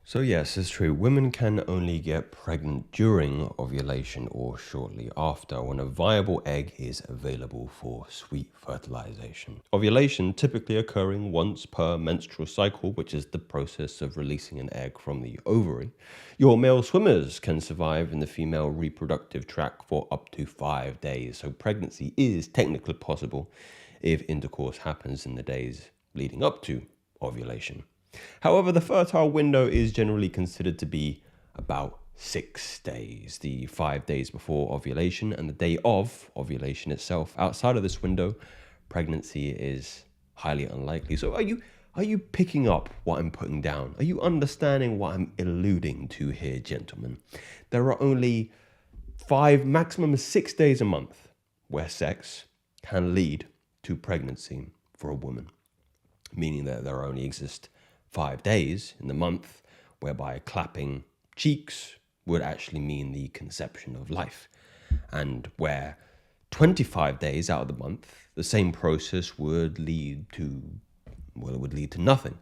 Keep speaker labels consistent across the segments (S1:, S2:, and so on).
S1: So yes, it's true. Women can only get pregnant during ovulation or shortly after when a viable egg is available for sweet fertilization. Ovulation typically occurring once per menstrual cycle, which is the process of releasing an egg from the ovary. Your male swimmers can survive in the female reproductive tract for up to 5 days, so pregnancy is technically possible if intercourse happens in the days leading up to ovulation. However, the fertile window is generally considered to be about 6 days, the 5 days before ovulation and the day of ovulation itself. Outside of this window, pregnancy is highly unlikely. So are you picking up what I'm putting down? Are you understanding what I'm alluding to here, gentlemen? There are only 5, maximum 6 days a month where sex can lead to pregnancy for a woman, meaning that there only exist 5 days in the month whereby clapping cheeks would actually mean the conception of life, and where 25 days out of the month the same process would lead to, well, it would lead to nothing.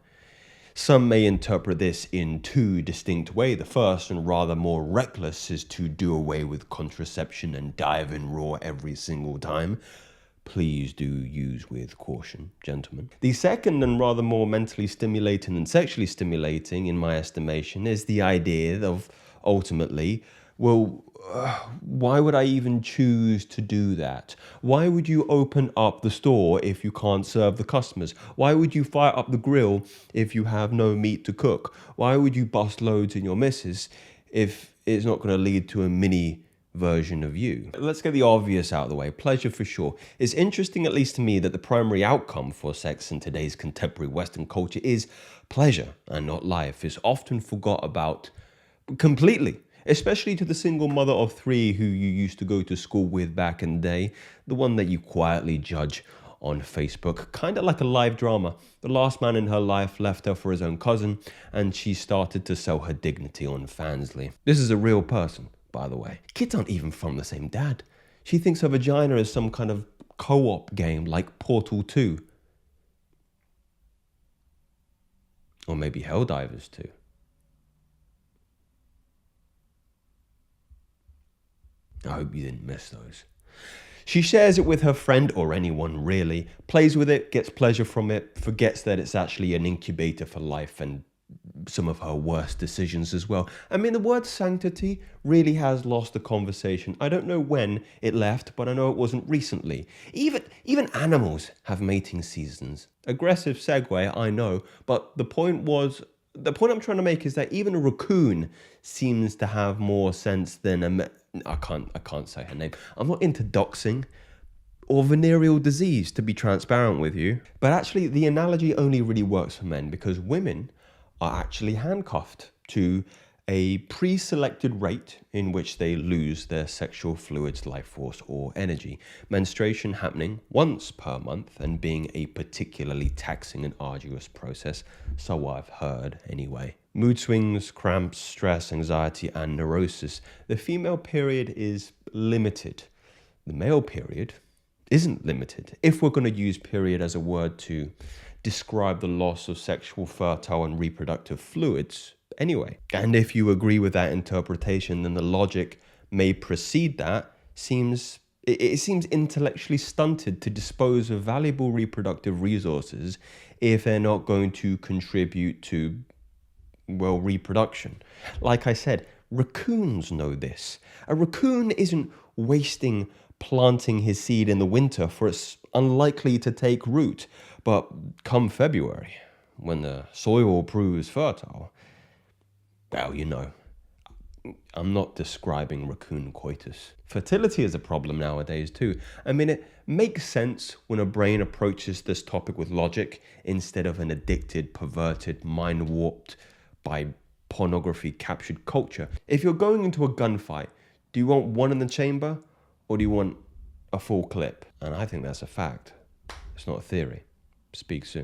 S1: Some may interpret this in two distinct ways. The first, and rather more reckless, is to do away with contraception and dive in raw every single time. Please do use with caution, gentlemen. The second, and rather more mentally stimulating and sexually stimulating, in my estimation, is the idea of ultimately, well, why would I even choose to do that? Why would you open up the store if you can't serve the customers? Why would you fire up the grill if you have no meat to cook? Why would you bust loads in your missus if it's not going to lead to a mini version of you? Let's get the obvious out of the way. Pleasure for sure. It's interesting, at least to me, that the primary outcome for sex in today's contemporary Western culture is pleasure and not life. It's often forgot about completely, especially to the single mother of 3 who you used to go to school with back in the day, the one that you quietly judge on Facebook, kind of like a live drama. The last man in her life left her for his own cousin, and she started to sell her dignity on Fansly. This is a real person, by the way. Kids aren't even from the same dad. She thinks her vagina is some kind of co-op game like Portal 2. Or maybe Helldivers 2. I hope you didn't miss those. She shares it with her friend, or anyone really, plays with it, gets pleasure from it, forgets that it's actually an incubator for life and some of her worst decisions as well. I mean, the word sanctity really has lost the conversation. I don't know when it left, but I know it wasn't recently. Even animals have mating seasons. Aggressive segue, I know, but the point I'm trying to make is that even a raccoon seems to have more sense than I can't say her name. I'm not into doxing or venereal disease, to be transparent with you. But actually, the analogy only really works for men because women are actually handcuffed to a pre-selected rate in which they lose their sexual fluids, life force, or energy. Menstruation happening once per month and being a particularly taxing and arduous process, so I've heard anyway. Mood swings, cramps, stress, anxiety, and neurosis. The female period is limited. The male period isn't limited. If we're going to use period as a word to describe the loss of sexual, fertile, and reproductive fluids anyway. And if you agree with that interpretation, then the logic may precede that. It seems intellectually stunted to dispose of valuable reproductive resources if they're not going to contribute to, well, reproduction. Like I said, raccoons know this. A raccoon isn't wasting planting his seed in the winter for it's unlikely to take root. But come February, when the soil proves fertile, well, you know, I'm not describing raccoon coitus. Fertility is a problem nowadays too. I mean, it makes sense when a brain approaches this topic with logic instead of an addicted, perverted, mind-warped by pornography captured culture. If you're going into a gunfight, do you want one in the chamber or do you want a full clip? And I think that's a fact. It's not a theory. Speak soon.